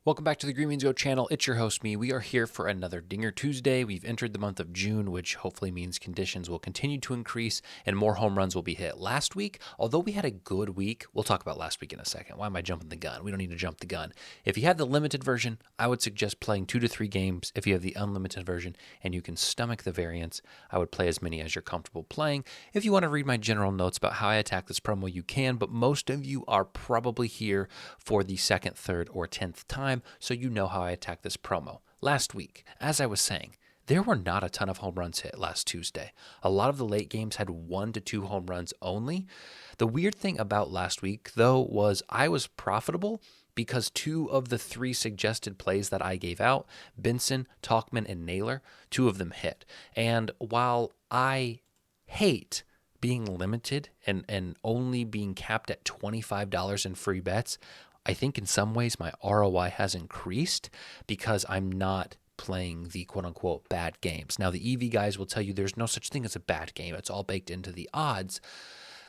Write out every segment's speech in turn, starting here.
Welcome back to the GMG Channel. It's your host, me. We are here for another Dinger Tuesday. We've entered the month of June, which hopefully means conditions will continue to increase and more home runs will be hit. Last week, although we had a good week, we'll talk about last week in a second. Why am I jumping the gun? We don't need to jump the gun. If you have the limited version, I would suggest playing 2 to 3 games. If you have the unlimited version and you can stomach the variance, I would play as many as you're comfortable playing. If you want to read my general notes about how I attack this promo, you can, but most of you are probably here for the second, third, or 10th time. So you know how I attack this promo. Last week, as I was saying, there were not a ton of home runs hit last Tuesday. A lot of the late games had 1 to 2 home runs only. The weird thing about last week, though, was I was profitable because 2 of the 3 suggested plays that I gave out, Benson, Talkman, and Naylor, 2 of them hit. And while I hate being limited and only being capped at $25 in free bets, I think in some ways my ROI has increased because I'm not playing the quote-unquote bad games. Now, the EV guys will tell you there's no such thing as a bad game. It's all baked into the odds.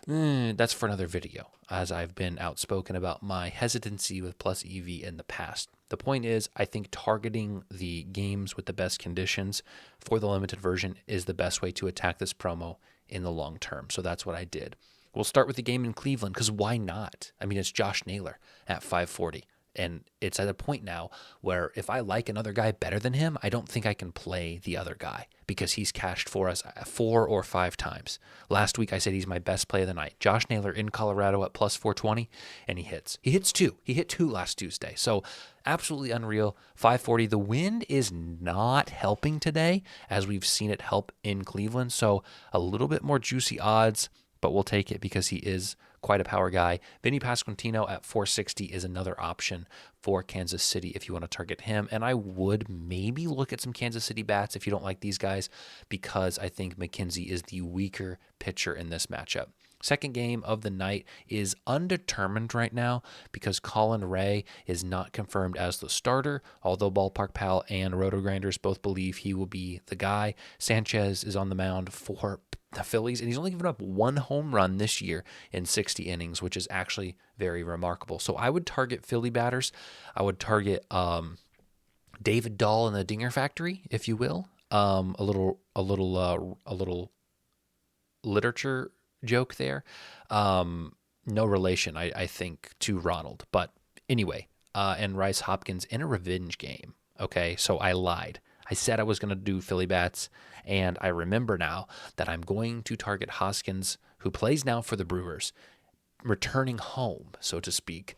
That's for another video, as I've been outspoken about my hesitancy with plus EV in the past. The point is, I think targeting the games with the best conditions for the limited version is the best way to attack this promo in the long term. So that's what I did. We'll start with the game in Cleveland, because why not? I mean, it's Josh Naylor at 540, and it's at a point now where if I like another guy better than him, I don't think I can play the other guy because he's cashed for us 4 or 5 times. Last week, I said he's my best play of the night. Josh Naylor in Colorado at plus 420, and he hits. He hits 2. He hit 2 last Tuesday, so absolutely unreal. 540. The wind is not helping today, as we've seen it help in Cleveland, so a little bit more juicy odds, but we'll take it because he is quite a power guy. Vinny Pasquantino at 460 is another option for Kansas City if you want to target him. And I would maybe look at some Kansas City bats if you don't like these guys, because I think McKenzie is the weaker pitcher in this matchup. Second game of the night is undetermined right now because Colin Ray is not confirmed as the starter, although Ballpark Pal and Roto Grinders both believe he will be the guy. Sanchez is on the mound for the Phillies, and he's only given up 1 home run this year in 60 innings, which is actually very remarkable. So I would target Philly batters. I would target David Dahl in the Dinger Factory, if you will. A little literature joke there. No relation, I think, to Ronald. But anyway, and Rice Hopkins in a revenge game. Okay, so I lied. I said I was going to do Philly bats, and I remember now that I'm going to target Hoskins, who plays now for the Brewers, returning home, so to speak,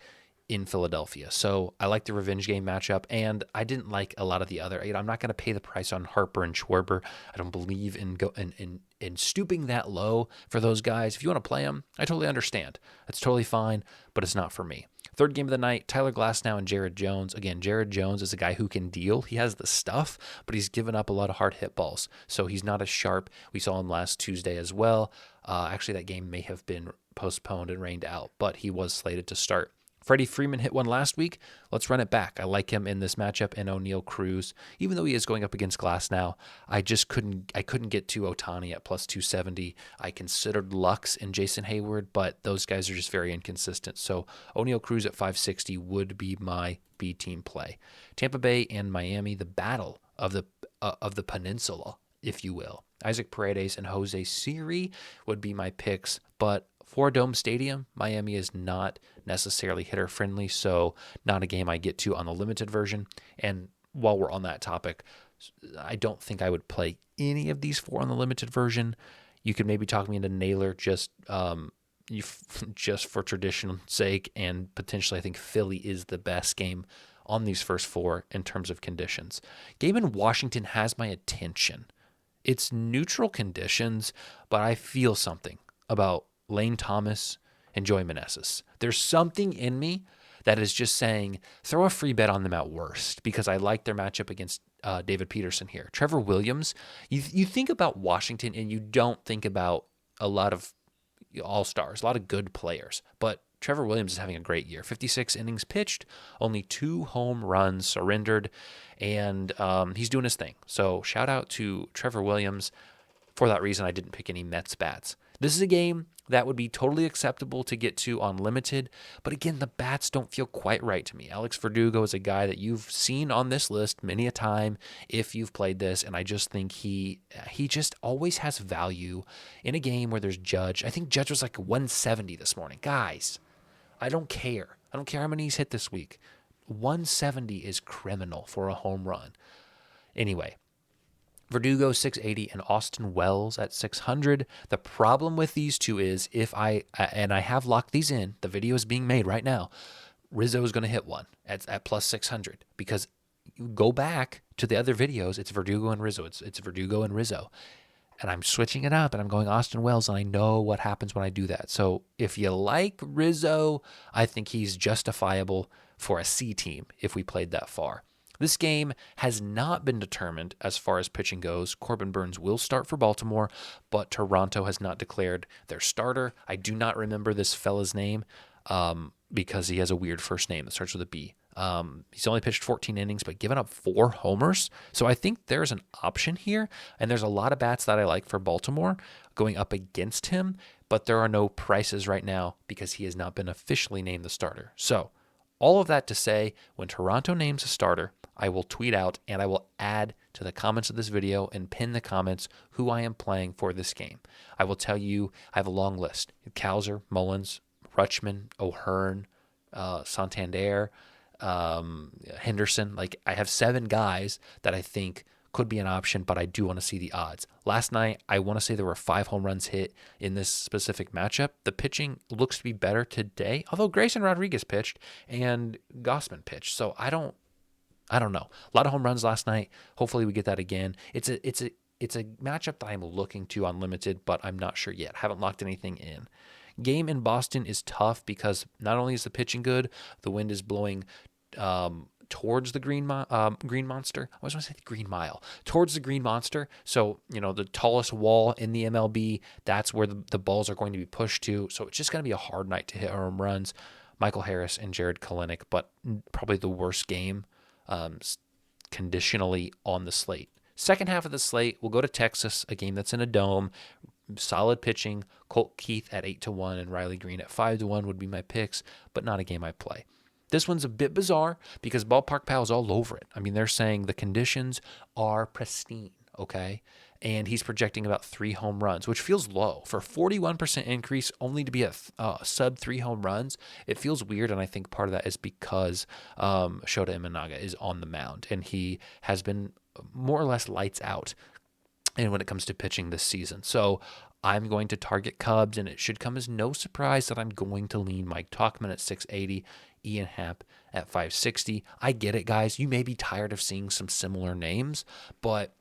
in Philadelphia. So I like the revenge game matchup, and I didn't like a lot of the other. I'm not going to pay the price on Harper and Schwarber. I don't believe in stooping that low for those guys. If you want to play them, I totally understand. That's totally fine, but it's not for me. Third game of the night, Tyler Glasnow and Jared Jones. Again, Jared Jones is a guy who can deal. He has the stuff, but he's given up a lot of hard hit balls, so he's not as sharp. We saw him last Tuesday as well. Actually, that game may have been postponed and rained out, but he was slated to start. Freddie Freeman hit one last week. Let's run it back. I like him in this matchup, and O'Neal Cruz. Even though he is going up against Glasnow, I couldn't get to Ohtani at plus 270. I considered Lux and Jason Hayward, but those guys are just very inconsistent. So O'Neal Cruz at 560 would be my B team play. Tampa Bay and Miami, the battle of the peninsula, if you will. Isaac Paredes and Jose Siri would be my picks, but for a dome stadium, Miami is not necessarily hitter-friendly, so not a game I get to on the limited version. And while we're on that topic, I don't think I would play any of these 4 on the limited version. You could maybe talk me into Naylor just for tradition's sake, and potentially I think Philly is the best game on these first 4 in terms of conditions. Game in Washington has my attention. It's neutral conditions, but I feel something about Lane Thomas and Joey Meneses. There's something in me that is just saying, throw a free bet on them at worst, because I like their matchup against David Peterson here. Trevor Williams, you think about Washington and you don't think about a lot of all-stars, a lot of good players, but Trevor Williams is having a great year. 56 innings pitched, only 2 home runs surrendered, and he's doing his thing. So shout out to Trevor Williams. For that reason, I didn't pick any Mets bats. This is a game that would be totally acceptable to get to on limited. But again, the bats don't feel quite right to me. Alex Verdugo is a guy that you've seen on this list many a time if you've played this, and I just think he just always has value in a game where there's Judge. I think Judge was like 170 this morning. Guys, I don't care. I don't care how many he's hit this week. 170 is criminal for a home run. Anyway, Verdugo 680 and Austin Wells at 600. The problem with these two is I have locked these in, the video is being made right now, Rizzo is going to hit one at plus 600 because you go back to the other videos, it's Verdugo and Rizzo. It's Verdugo and Rizzo. And I'm switching it up and I'm going Austin Wells, and I know what happens when I do that. So if you like Rizzo, I think he's justifiable for a C team if we played that far. This game has not been determined as far as pitching goes. Corbin Burnes will start for Baltimore, but Toronto has not declared their starter. I do not remember this fella's name because he has a weird first name that starts with a B. He's only pitched 14 innings, but given up 4 homers. So I think there's an option here, and there's a lot of bats that I like for Baltimore going up against him, but there are no prices right now because he has not been officially named the starter. So all of that to say, when Toronto names a starter, I will tweet out and I will add to the comments of this video and pin the comments who I am playing for this game. I will tell you, I have a long list. Kowser, Mullins, Rutschman, O'Hearn, Santander, Henderson. Like, I have 7 guys that I think could be an option, but I do want to see the odds. Last night, I want to say there were 5 home runs hit in this specific matchup. The pitching looks to be better today, although Grayson Rodriguez pitched and Gossman pitched. So I don't know. A lot of home runs last night. Hopefully we get that again. It's a matchup that I'm looking to on limited, but I'm not sure yet. Haven't locked anything in. Game in Boston is tough because not only is the pitching good, the wind is blowing towards the Green Monster. I always want to say the Green Mile. Towards the Green Monster. So, the tallest wall in the MLB, that's where the balls are going to be pushed to. So it's just going to be a hard night to hit home runs. Michael Harris and Jared Kelenic, but probably the worst game conditionally on the slate. Second half of the slate, we'll go to Texas, a game that's in a dome. Solid pitching. Colt Keith at 8-1 and Riley Green at 5-1 would be my picks, but not a game I play. This one's a bit bizarre because Ballpark Pal is all over it. I mean, they're saying the conditions are pristine, okay? And he's projecting about 3 home runs, which feels low. For a 41% increase, only to be at sub 3 home runs, it feels weird, and I think part of that is because Shota Imanaga is on the mound, and he has been more or less lights out and when it comes to pitching this season. So I'm going to target Cubs, and it should come as no surprise that I'm going to lean Mike Tauchman at 680, Ian Happ at 560. I get it, guys. You may be tired of seeing some similar names, but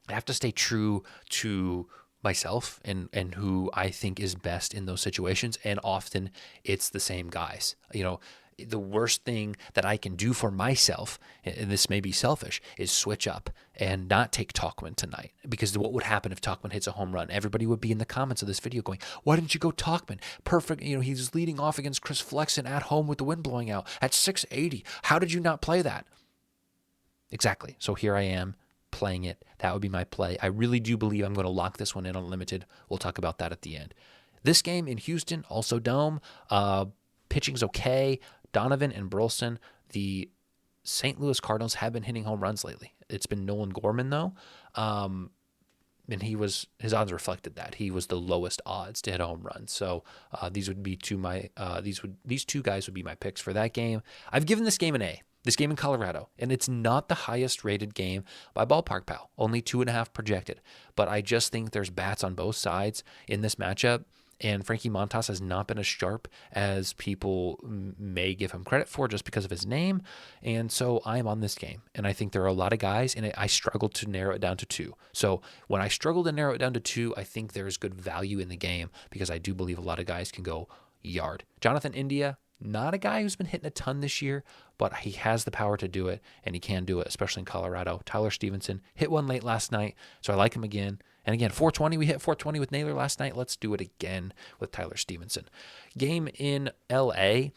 I have to stay true to myself and who I think is best in those situations, and often it's the same guys. The worst thing that I can do for myself, and this may be selfish, is switch up and not take Tauchman tonight. Because what would happen if Tauchman hits a home run? Everybody would be in the comments of this video going, why didn't you go Tauchman? Perfect. He's leading off against Chris Flexen at home with the wind blowing out at 680. How did you not play that? Exactly. So here I am playing it. That would be my play. I really do believe I'm going to lock this one in on limited. We'll talk about that at the end. This game in Houston, also dome. Pitching's okay. Donovan and Burleson, the St. Louis Cardinals have been hitting home runs lately. It's been Nolan Gorman, though, and his odds reflected that. He was the lowest odds to hit a home run. So these two guys would be my picks for that game. I've given this game an A. This game in Colorado, and it's not the highest rated game by Ballpark Pal, only 2.5 projected. But I just think there's bats on both sides in this matchup. And Frankie Montas has not been as sharp as people may give him credit for just because of his name. And so I'm on this game. And I think there are a lot of guys, and I struggled to narrow it down to 2. So when I struggle to narrow it down to 2, I think there is good value in the game because I do believe a lot of guys can go yard. Jonathan India, not a guy who's been hitting a ton this year, but he has the power to do it, and he can do it, especially in Colorado. Tyler Stevenson hit one late last night, so I like him again. And again, 420, we hit 420 with Naylor last night. Let's do it again with Tyler Stevenson. Game in L.A.,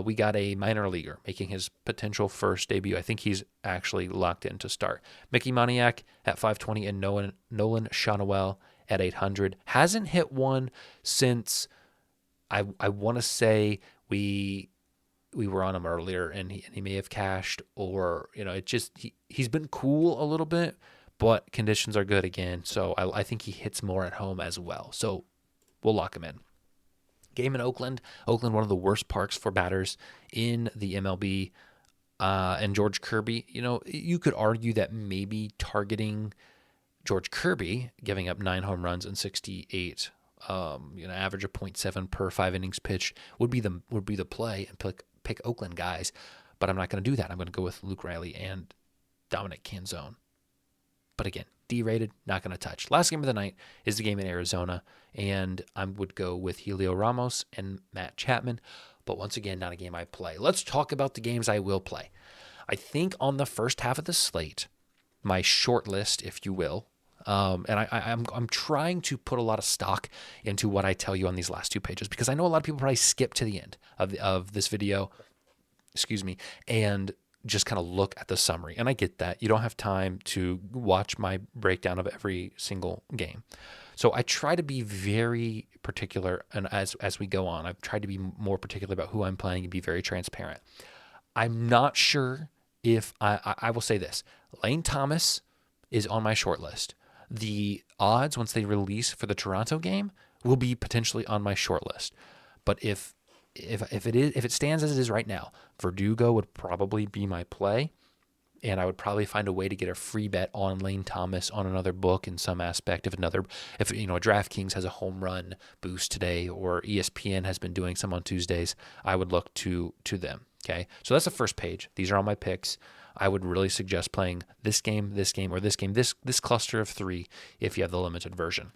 we got a minor leaguer making his potential first debut. I think he's actually locked in to start. Mickey Moniak at 520 and Nolan Shawnuel at 800. Hasn't hit one since I want to say we were on him earlier and he may have cashed, or, it just, he's been cool a little bit, but conditions are good again. So I think he hits more at home as well. So we'll lock him in. Game in Oakland, one of the worst parks for batters in the MLB. And George Kirby, you could argue that maybe targeting George Kirby, giving up 9 home runs and 68, average of 0.7 per 5 innings pitched, would be the play, and pick Oakland guys. But I'm not going to do that. I'm going to go with Luke Riley and Dominic Canzone. But again, D-rated, not going to touch. Last game of the night is the game in Arizona, and I would go with Helio Ramos and Matt Chapman. But once again, not a game I play. Let's talk about the games I will play. I think on the first half of the slate, my short list, if you will, and I'm trying to put a lot of stock into what I tell you on these last 2 pages, because I know a lot of people probably skip to the end of this video, and just kind of look at the summary. And I get that. You don't have time to watch my breakdown of every single game. So I try to be very particular, and as we go on, I've tried to be more particular about who I'm playing and be very transparent. I'm not sure if I will say this. Lane Thomas is on my short list. The odds once they release for the Toronto game will be potentially on my short list. But if it stands as it is right now, Verdugo would probably be my play, and I would probably find a way to get a free bet on Lane Thomas on another book in some aspect. If DraftKings has a home run boost today, or ESPN has been doing some on Tuesdays, I would look to them. Okay, so that's the first page. These are all my picks. I would really suggest playing this game, or this cluster of 3 if you have the limited version.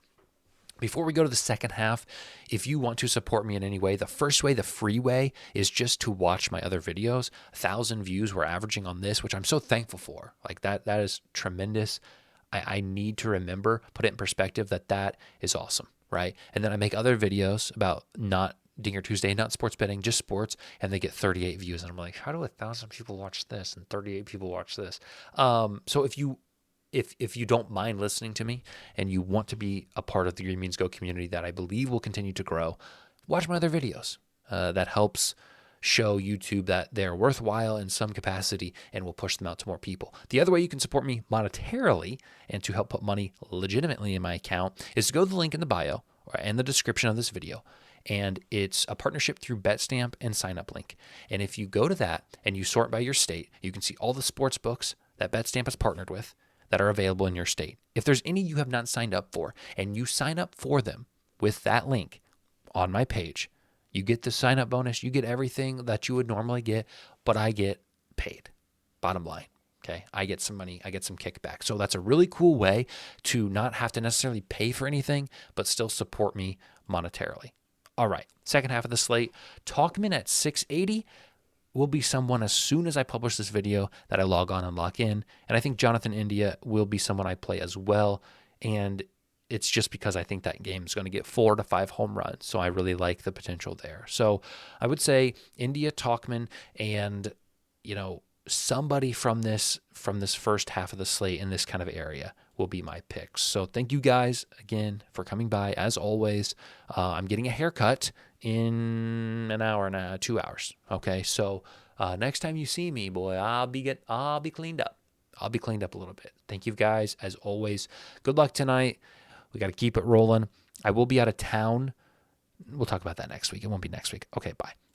Before we go to the second half, if you want to support me in any way, the first way, the free way, is just to watch my other videos. 1,000 views we're averaging on this, which I'm so thankful for. Like that is tremendous. I need to remember, put it in perspective, that is awesome, right? And then I make other videos about not Dinger Tuesday, not sports betting, just sports, and they get 38 views. And I'm like, how do 1,000 people watch this and 38 people watch this? So if you don't mind listening to me and you want to be a part of the Green Means Go community that I believe will continue to grow, watch my other videos. That helps show YouTube that they're worthwhile in some capacity and will push them out to more people. The other way you can support me monetarily and to help put money legitimately in my account is to go to the link in the bio and the description of this video. And it's a partnership through Betstamp and sign up link. And if you go to that and you sort by your state, you can see all the sports books that Betstamp has partnered with that are available in your state. If there's any you have not signed up for, and you sign up for them with that link on my page, you get the sign up bonus, you get everything that you would normally get, but I get paid. Bottom line. Okay, I get some money, I get some kickback. So that's a really cool way to not have to necessarily pay for anything, but still support me monetarily. All right, second half of the slate, Talkman at 680 will be someone as soon as I publish this video that I log on and lock in. And I think Jonathan India will be someone I play as well. And it's just because I think that game is going to get 4 to 5 home runs. So I really like the potential there. So I would say India, Talkman, and, somebody from this first half of the slate in this kind of area will be my picks. So thank you guys again for coming by. As always, I'm getting a haircut in an hour and 2 hours. Okay, so next time you see me, boy, I'll be cleaned up. I'll be cleaned up a little bit. Thank you guys. As always, good luck tonight. We got to keep it rolling. I will be out of town. We'll talk about that next week. It won't be next week. Okay, bye.